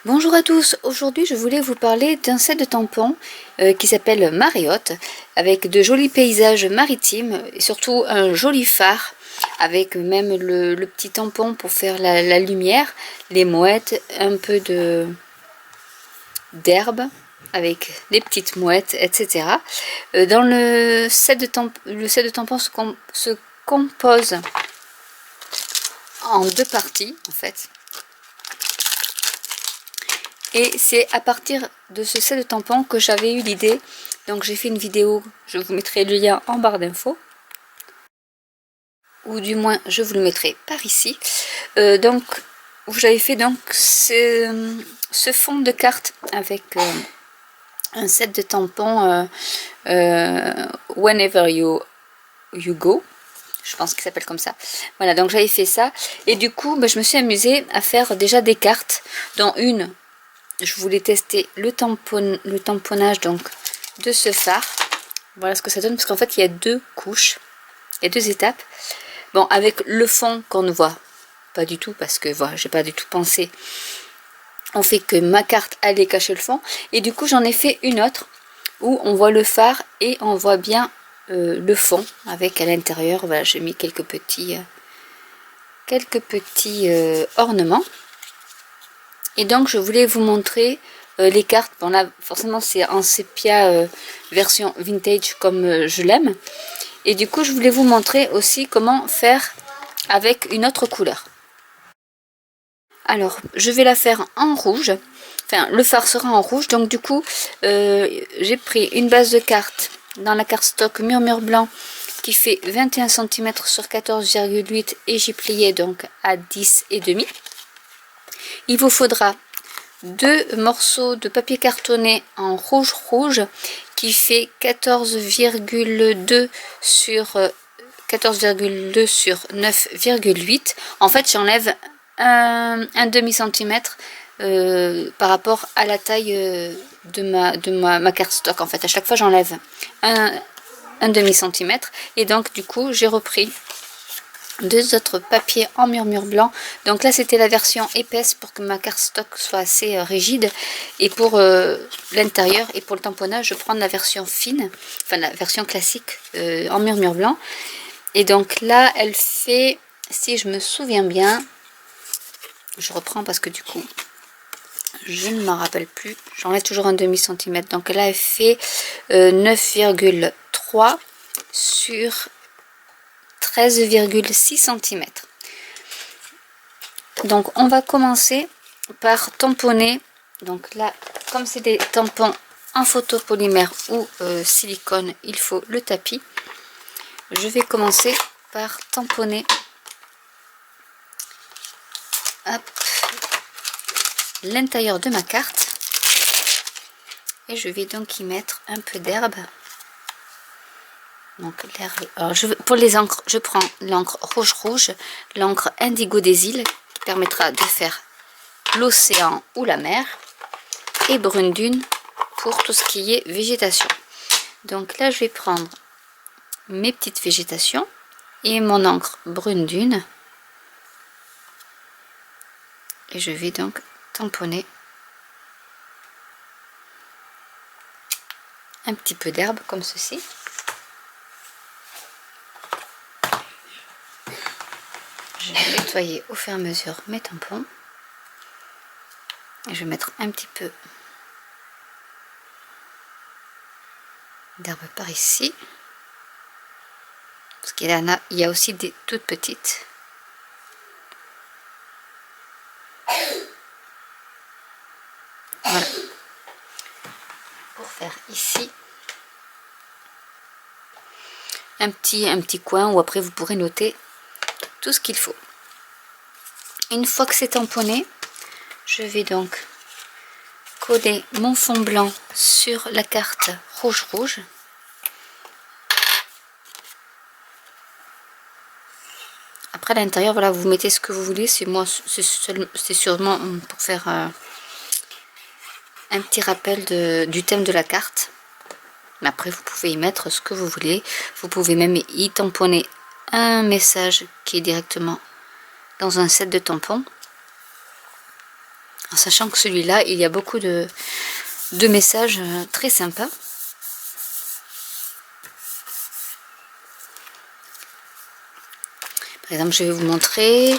Bonjour à tous, aujourd'hui je voulais vous parler d'un set de tampons qui s'appelle Marriott, avec de jolis paysages maritimes et surtout un joli phare avec même le petit tampon pour faire la lumière, les mouettes, un peu d'herbe avec des petites mouettes, etc. Dans le set de tampons se compose en deux parties en fait. Et c'est à partir de ce set de tampons que j'avais eu l'idée. Donc j'ai fait une vidéo, je vous mettrai le lien en barre d'infos. Ou du moins je vous le mettrai par ici. Donc j'avais fait donc ce fond de carte avec un set de tampons Whenever you go. Je pense qu'il s'appelle comme ça. Voilà, donc j'avais fait ça. Et du coup, je me suis amusée à faire déjà des cartes, dont une. Je voulais tester le tamponnage donc de ce phare. Voilà ce que ça donne, parce qu'en fait il y a deux couches, il y a deux étapes. Bon, avec le fond qu'on ne voit pas du tout, parce que voilà, j'ai pas du tout pensé. On fait que ma carte allait cacher le fond. Et du coup j'en ai fait une autre où on voit le phare et on voit bien le fond avec à l'intérieur. Voilà, j'ai mis quelques petits ornements. Et donc je voulais vous montrer les cartes. Bon là forcément c'est en sépia version vintage comme je l'aime. Et du coup je voulais vous montrer aussi comment faire avec une autre couleur. Alors je vais la faire en rouge. Enfin le phare sera en rouge. Donc du coup j'ai pris une base de cartes dans la carte stock Murmure Blanc qui fait 21 cm sur 14,8 et j'ai plié donc à 10,5. Il vous faudra deux morceaux de papier cartonné en rouge qui fait 14,2 sur 9,8. En fait j'enlève un demi centimètre par rapport à la taille de ma carte stock. En fait à chaque fois j'enlève un demi centimètre et donc du coup j'ai repris deux autres papiers en murmure blanc. Donc là c'était la version épaisse pour que ma carte stock soit assez rigide, et pour l'intérieur et pour le tamponnage je prends la version fine, enfin la version classique en murmure blanc. Et donc là elle fait, si je me souviens bien, je reprends parce que du coup je ne m'en rappelle plus, j'enlève toujours un demi centimètre. Donc là elle fait 9,3 sur 13,6 cm. Donc on va commencer par tamponner. Donc là, comme c'est des tampons en photopolymère ou silicone, il faut le tapis. Je vais commencer par tamponner l'intérieur de ma carte. Et je vais donc y mettre un peu d'herbe. Donc l'herbe. Alors pour les encres, je prends l'encre rouge, l'encre indigo des îles qui permettra de faire l'océan ou la mer, et brune dune pour tout ce qui est végétation. Donc là je vais prendre mes petites végétations et mon encre brune dune et je vais donc tamponner un petit peu d'herbe comme ceci. Je vais nettoyer au fur et à mesure mes tampons. Et je vais mettre un petit peu d'herbe par ici. Parce qu'il y a aussi des toutes petites. Voilà. Pour faire ici un petit coin où après vous pourrez noter tout ce qu'il faut. Une fois que c'est tamponné, je vais donc coller mon fond blanc sur la carte rouge. Après à l'intérieur, voilà, vous mettez ce que vous voulez. C'est moi, c'est sûrement pour faire un petit rappel du thème de la carte. Mais après vous pouvez y mettre ce que vous voulez. Vous pouvez même y tamponner un message qui est directement dans un set de tampons. En sachant que celui-là, il y a beaucoup de messages très sympas. Par exemple, je vais vous montrer,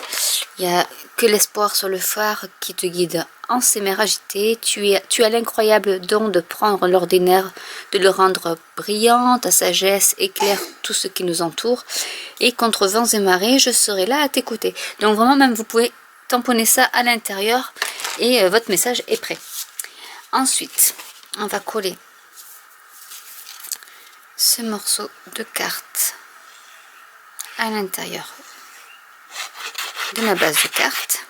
il y a que l'espoir sur le phare qui te guide en ces mers agitées. Tu as l'incroyable don de prendre l'ordinaire, de le rendre brillant, ta sagesse éclaire tout ce qui nous entoure. Et contre vents et marées, je serai là à t'écouter. Donc vraiment, même vous pouvez tamponner ça à l'intérieur et votre message est prêt. Ensuite, on va coller ce morceau de carte à l'intérieur de ma base de cartes.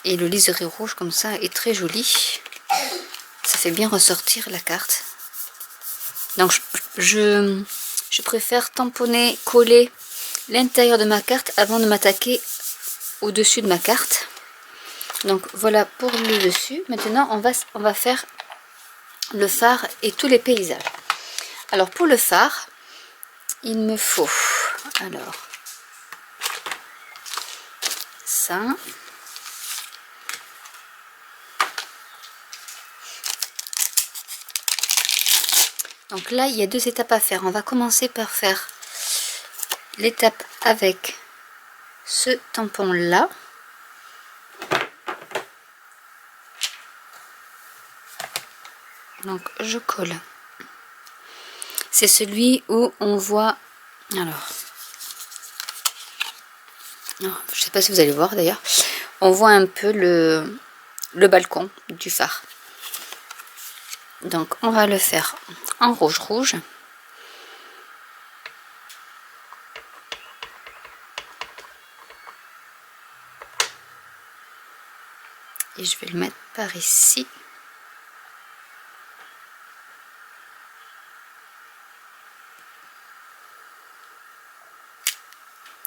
Et le liseré rouge comme ça est très joli. Ça fait bien ressortir la carte. Donc je préfère tamponner, coller l'intérieur de ma carte avant de m'attaquer au dessus de ma carte. Donc voilà pour le dessus. Maintenant on va faire le phare et tous les paysages. Alors pour le phare, il me faut alors ça. Donc là, il y a 2 étapes à faire. On va commencer par faire l'étape avec ce tampon-là. Donc je colle. C'est celui où on voit... Alors, je ne sais pas si vous allez voir d'ailleurs. On voit un peu le balcon du phare. Donc on va le faire en rouge. Et je vais le mettre par ici.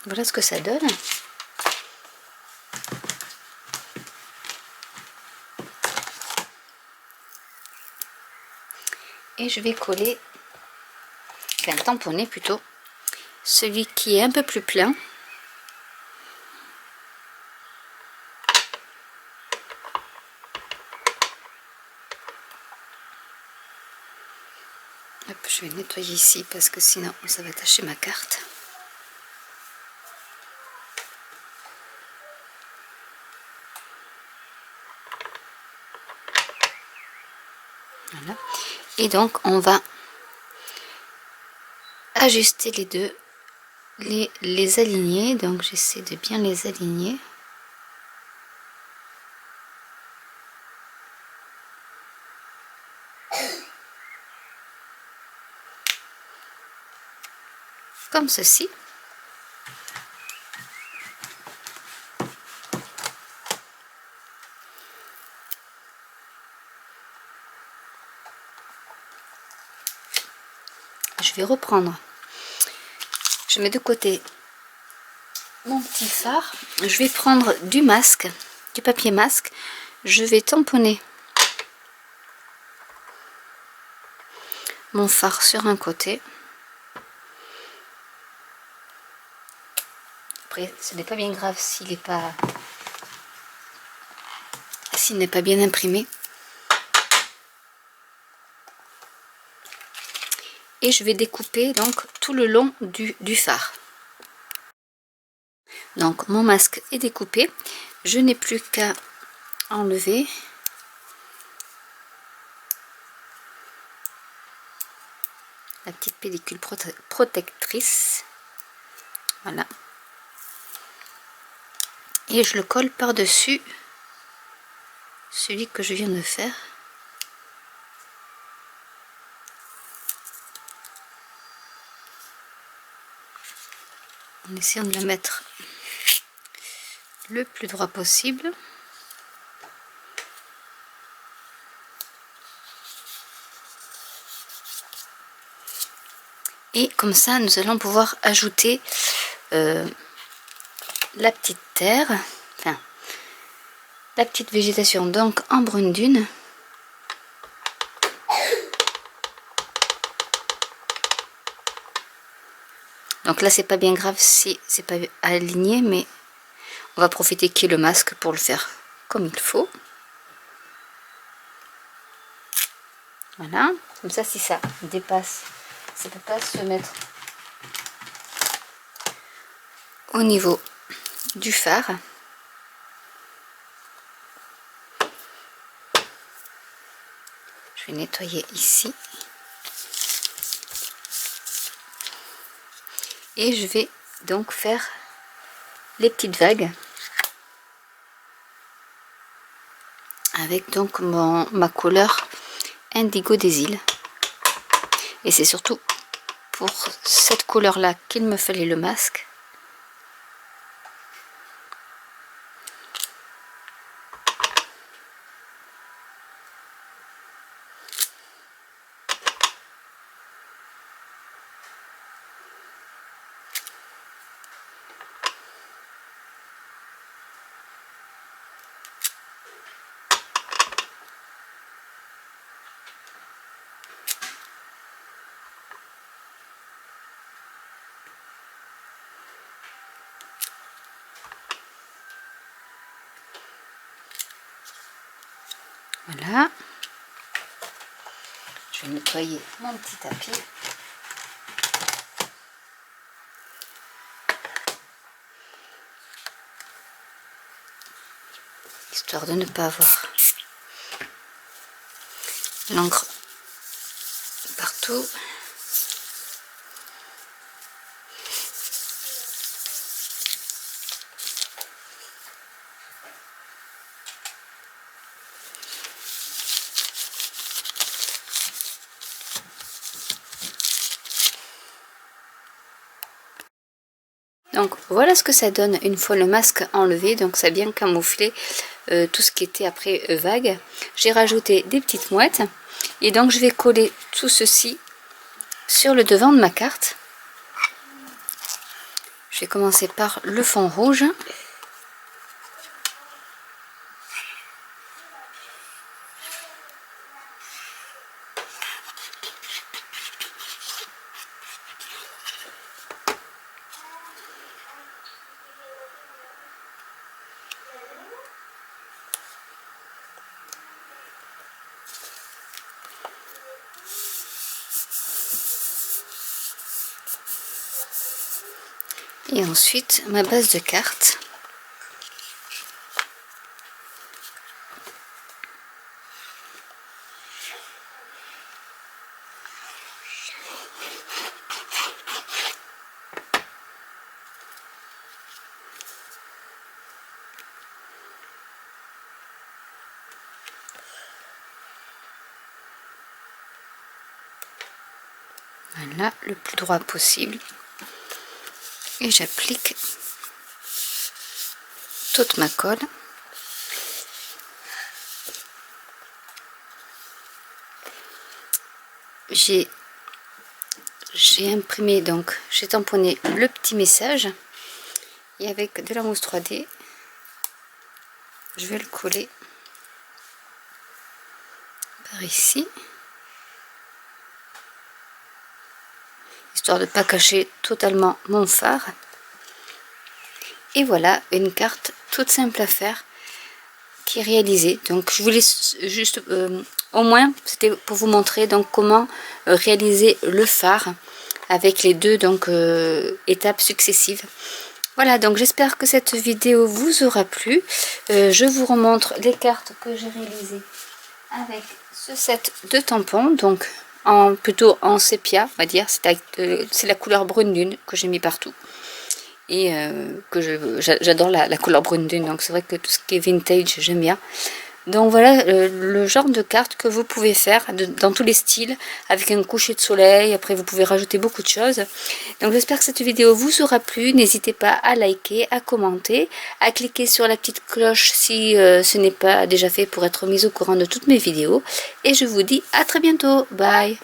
Voilà ce que ça donne. Et je vais coller, enfin tamponner plutôt, celui qui est un peu plus plein. Hop, je vais nettoyer ici parce que sinon ça va tacher ma carte. Voilà. Et donc on va ajuster les deux, les aligner. Donc j'essaie de bien les aligner. Comme ceci. Je vais reprendre. Je mets de côté mon petit phare. Je vais prendre du masque, du papier masque. Je vais tamponner mon phare sur un côté. Après, ce n'est pas bien grave s'il n'est pas bien imprimé. Et je vais découper donc tout le long du phare. Donc mon masque est découpé. Je n'ai plus qu'à enlever la petite pellicule protectrice. Voilà. Et je le colle par-dessus celui que je viens de faire. En essayant de la mettre le plus droit possible. Et comme ça, nous allons pouvoir ajouter la petite terre, enfin, la petite végétation donc en brune dune. Donc là c'est pas bien grave si c'est pas aligné, mais on va profiter qu'il y ait le masque pour le faire comme il faut. Voilà, comme ça si ça dépasse, ça peut pas se mettre au niveau du phare. Je vais nettoyer ici. Et je vais donc faire les petites vagues avec donc ma couleur indigo des îles. Et c'est surtout pour cette couleur là qu'il me fallait le masque. Voilà. Je vais nettoyer mon petit tapis. Histoire de ne pas avoir l'encre partout. Donc voilà ce que ça donne une fois le masque enlevé. Donc ça a bien camouflé tout ce qui était après vague. J'ai rajouté des petites mouettes et donc je vais coller tout ceci sur le devant de ma carte. Je vais commencer par le fond rouge. Et ensuite ma base de carte. Voilà, le plus droit possible. Et j'applique toute ma colle. J'ai imprimé, donc j'ai tamponné le petit message et avec de la mousse 3D je vais le coller par ici, histoire de ne pas cacher totalement mon phare. Et voilà une carte toute simple à faire qui est réalisée. Donc je voulais juste au moins c'était pour vous montrer donc comment réaliser le phare avec les deux donc étapes successives. Voilà, donc j'espère que cette vidéo vous aura plu. Je vous remontre les cartes que j'ai réalisées avec ce set de tampons, donc plutôt en sépia, on va dire. C'est la couleur brune lune que j'ai mis partout. Et que j'adore la couleur brune lune, donc c'est vrai que tout ce qui est vintage, j'aime bien. Donc voilà le genre de carte que vous pouvez faire dans tous les styles, avec un coucher de soleil. Après vous pouvez rajouter beaucoup de choses. Donc j'espère que cette vidéo vous aura plu. N'hésitez pas à liker, à commenter, à cliquer sur la petite cloche si ce n'est pas déjà fait pour être mis au courant de toutes mes vidéos. Et je vous dis à très bientôt. Bye.